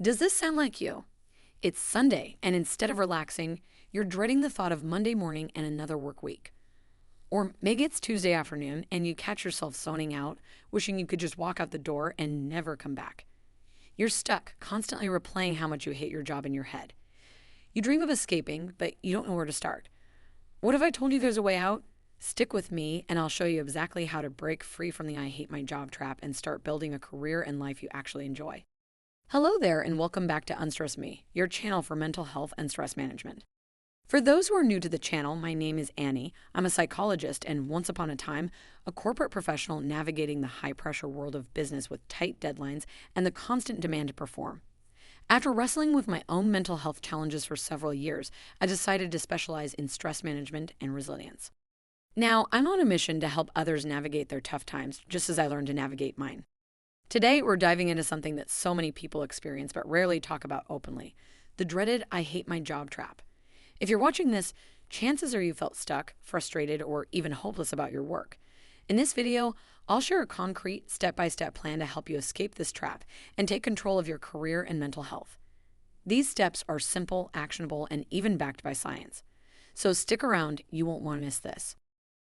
Does this sound like you? It's Sunday, and instead of relaxing, you're dreading the thought of Monday morning and another work week. Or maybe it's Tuesday afternoon and you catch yourself zoning out, wishing you could just walk out the door and never come back. You're stuck, constantly replaying how much you hate your job in your head. You dream of escaping, but you don't know where to start. What if I told you there's a way out? Stick with me, and I'll show you exactly how to break free from the I hate my job trap and start building a career and life you actually enjoy. Hello there, and welcome back to Unstress Me, your channel for mental health and stress management. For those who are new to the channel, my name is Annie. I'm a psychologist and once upon a time, a corporate professional navigating the high-pressure world of business with tight deadlines and the constant demand to perform. After wrestling with my own mental health challenges for several years, I decided to specialize in stress management and resilience. Now, I'm on a mission to help others navigate their tough times, just as I learned to navigate mine. Today, we're diving into something that so many people experience but rarely talk about openly, the dreaded I hate my job trap. If you're watching this, chances are you felt stuck, frustrated, or even hopeless about your work. In this video, I'll share a concrete, step-by-step plan to help you escape this trap and take control of your career and mental health. These steps are simple, actionable, and even backed by science. So stick around, you won't want to miss this.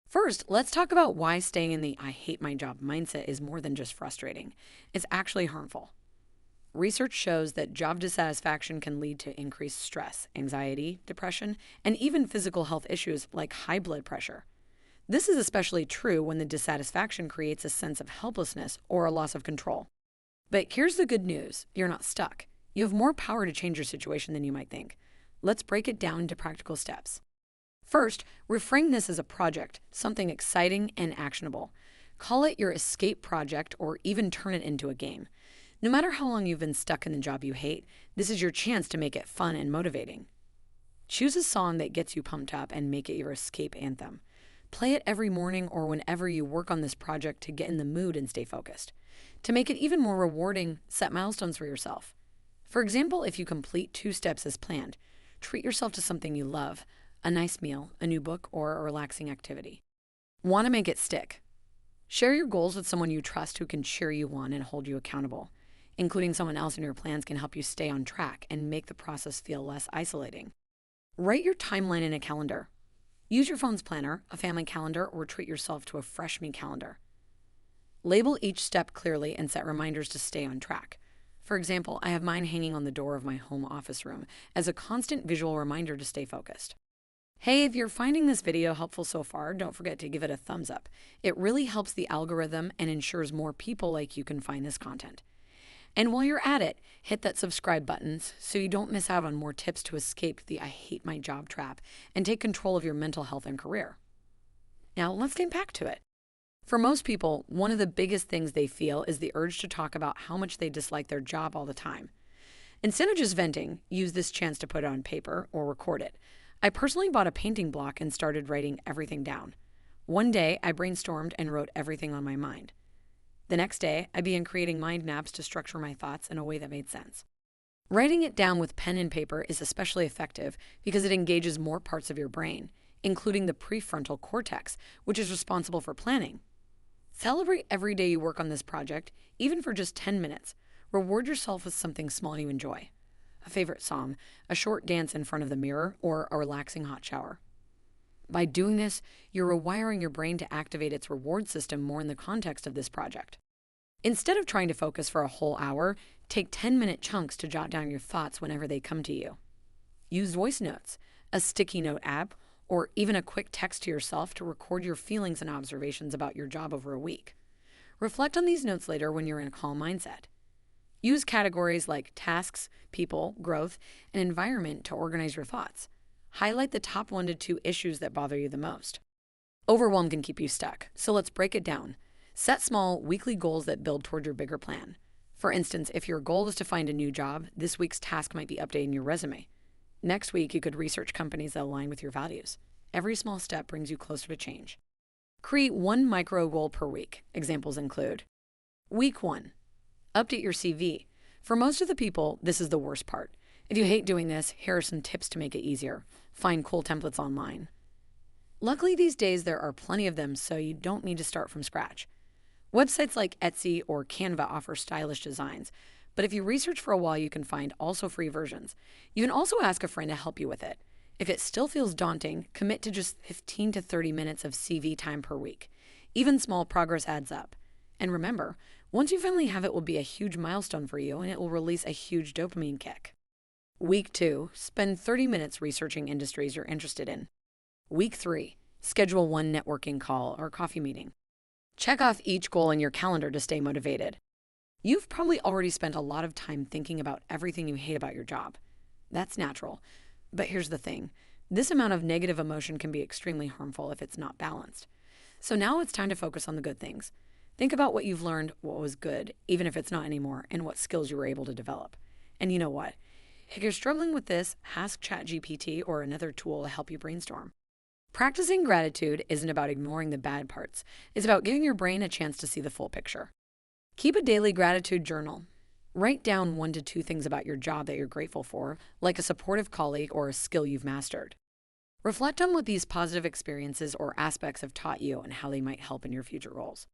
First, let's talk about why staying in the I hate my job mindset is more than just frustrating. It's actually harmful. Research shows that job dissatisfaction can lead to increased stress, anxiety, depression, and even physical health issues like high blood pressure. This is especially true when the dissatisfaction creates a sense of helplessness or a loss of control. But here's the good news. You're not stuck. You have more power to change your situation than you might think. Let's break it down into practical steps. First, reframe this as a project, something exciting and actionable. Call it your escape project or even turn it into a game. No matter how long you've been stuck in the job you hate, this is your chance to make it fun and motivating. Choose a song that gets you pumped up and make it your escape anthem. Play it every morning or whenever you work on this project to get in the mood and stay focused. To make it even more rewarding, set milestones for yourself. For example, if you complete 2 steps as planned, treat yourself to something you love, a nice meal, a new book, or a relaxing activity. Want to make it stick? Share your goals with someone you trust who can cheer you on and hold you accountable. Including someone else in your plans can help you stay on track and make the process feel less isolating. Write your timeline in a calendar. Use your phone's planner, a family calendar, or treat yourself to a Fresh Me calendar. Label each step clearly and set reminders to stay on track. For example, I have mine hanging on the door of my home office room as a constant visual reminder to stay focused. Hey, if you're finding this video helpful so far, don't forget to give it a thumbs up. It really helps the algorithm and ensures more people like you can find this content. And while you're at it, hit that subscribe button so you don't miss out on more tips to escape the I hate my job trap and take control of your mental health and career. Now, let's get back to it. For most people, one of the biggest things they feel is the urge to talk about how much they dislike their job all the time. Instead of just venting, use this chance to put it on paper or record it. I personally bought a painting block and started writing everything down. One day, I brainstormed and wrote everything on my mind. The next day, I began creating mind maps to structure my thoughts in a way that made sense. Writing it down with pen and paper is especially effective because it engages more parts of your brain, including the prefrontal cortex, which is responsible for planning. Celebrate every day you work on this project, even for just 10 minutes. Reward yourself with something small you enjoy. A favorite song, a short dance in front of the mirror, or a relaxing hot shower. By doing this, you're rewiring your brain to activate its reward system more in the context of this project. Instead of trying to focus for a whole hour, take 10-minute chunks to jot down your thoughts whenever they come to you. Use voice notes, a sticky note app, or even a quick text to yourself to record your feelings and observations about your job over a week. Reflect on these notes later when you're in a calm mindset. Use categories like tasks, people, growth, and environment to organize your thoughts. Highlight the top 1 to 2 issues that bother you the most. Overwhelm can keep you stuck, so let's break it down. Set small, weekly goals that build toward your bigger plan. For instance, if your goal is to find a new job, this week's task might be updating your resume. Next week, you could research companies that align with your values. Every small step brings you closer to change. Create 1 micro goal per week. Examples include: Week 1. Update your CV. For most of the people, this is the worst part. If you hate doing this, here are some tips to make it easier. Find cool templates online. Luckily, these days there are plenty of them, so you don't need to start from scratch. Websites like Etsy or Canva offer stylish designs, But if you research for a while, you can find also free versions. You can also ask a friend to help you with it. If it still feels daunting, commit to just 15 to 30 minutes of CV time per week. Even small progress adds up. And remember, once you finally have it, will be a huge milestone for you and it will release a huge dopamine kick. Week 2, spend 30 minutes researching industries you're interested in. Week 3, schedule one networking call or coffee meeting. Check off each goal in your calendar to stay motivated. You've probably already spent a lot of time thinking about everything you hate about your job. That's natural. But here's the thing. This amount of negative emotion can be extremely harmful if it's not balanced. So now it's time to focus on the good things. Think about what you've learned, what was good, even if it's not anymore, and what skills you were able to develop. And you know what? If you're struggling with this, ask ChatGPT or another tool to help you brainstorm. Practicing gratitude isn't about ignoring the bad parts. It's about giving your brain a chance to see the full picture. Keep a daily gratitude journal. Write down 1 to 2 things about your job that you're grateful for, like a supportive colleague or a skill you've mastered. Reflect on what these positive experiences or aspects have taught you and how they might help in your future roles.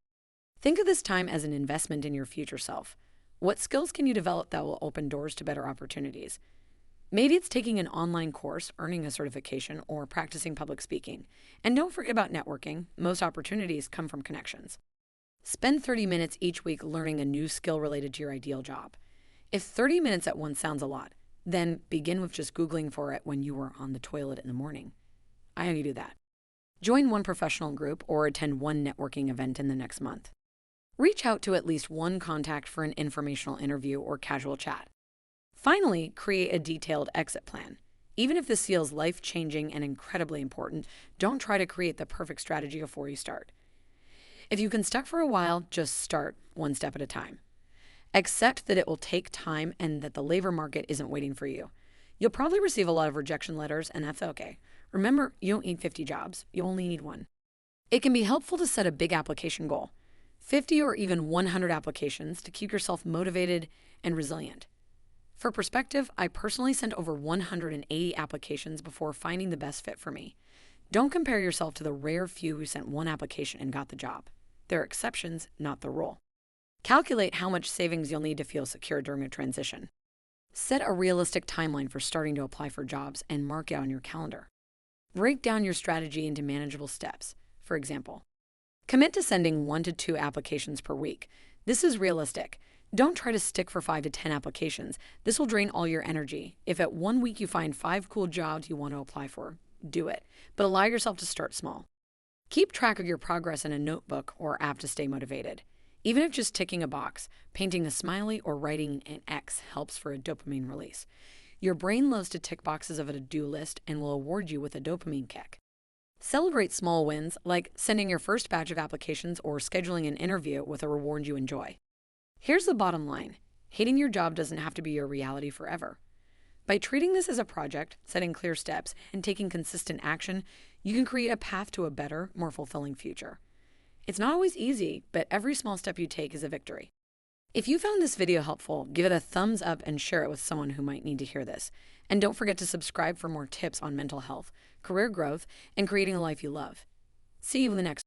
Think of this time as an investment in your future self. What skills can you develop that will open doors to better opportunities? Maybe it's taking an online course, earning a certification, or practicing public speaking. And don't forget about networking. Most opportunities come from connections. Spend 30 minutes each week learning a new skill related to your ideal job. If 30 minutes at once sounds a lot, then begin with just Googling for it when you are on the toilet in the morning. I know you do that. Join one professional group or attend one networking event in the next month. Reach out to at least one contact for an informational interview or casual chat. Finally, create a detailed exit plan. Even if this feels life-changing and incredibly important, don't try to create the perfect strategy before you start. If you can stuck for a while, just start one step at a time. Accept that it will take time and that the labor market isn't waiting for you. You'll probably receive a lot of rejection letters, and that's okay. Remember, you don't need 50 jobs. You only need one. It can be helpful to set a big application goal, 50 or even 100 applications to keep yourself motivated and resilient. For perspective, I personally sent over 180 applications before finding the best fit for me. Don't compare yourself to the rare few who sent one application and got the job. They're exceptions, not the rule. Calculate how much savings you'll need to feel secure during a transition. Set a realistic timeline for starting to apply for jobs and mark it on your calendar. Break down your strategy into manageable steps. For example, commit to sending 1 to 2 applications per week. This is realistic. Don't try to stick for 5 to 10 applications. This will drain all your energy. If at one week you find 5 cool jobs you want to apply for, do it. But allow yourself to start small. Keep track of your progress in a notebook or app to stay motivated. Even if just ticking a box, painting a smiley, or writing an X helps for a dopamine release. Your brain loves to tick boxes of a to-do list and will award you with a dopamine kick. Celebrate small wins like sending your first batch of applications or scheduling an interview with a reward you enjoy. Here's the bottom line. Hating your job doesn't have to be your reality forever. By treating this as a project, setting clear steps, and taking consistent action, you can create a path to a better, more fulfilling future. It's not always easy, but every small step you take is a victory. If you found this video helpful, give it a thumbs up and share it with someone who might need to hear this. And don't forget to subscribe for more tips on mental health, career growth, and creating a life you love. See you in the next